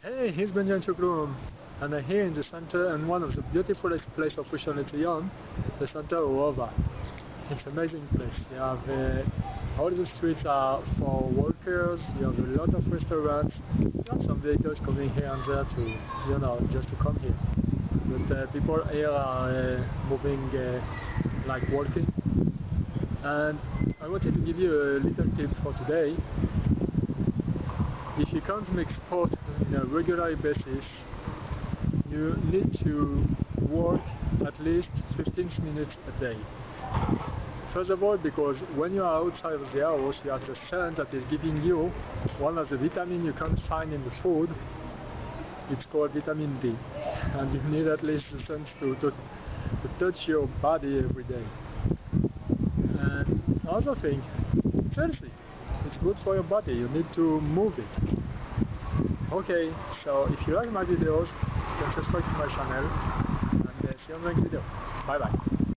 Hey, here's Benjamin Chukrum, and I'm here in the center and one of the beautiful places of Rishon LeZion, the center of Ova. It's an amazing place. You have all the streets are for workers. You have a lot of restaurants. You have some vehicles coming here and there to, just to come here. But people here are moving like walking. And I wanted to give you a little tip for today. If you can't make sport on a regular basis, you need to walk at least 15 minutes a day. First of all, because when you are outside of the house, you have the sun that is giving you one of the vitamins you can't find in the food. It's called vitamin D, and you need at least the sun to touch your body every day. And another thing, it's healthy. It's good for your body. You need to move it. Okay, so if you like my videos, you can subscribe to my channel and see you on the next video. Bye bye.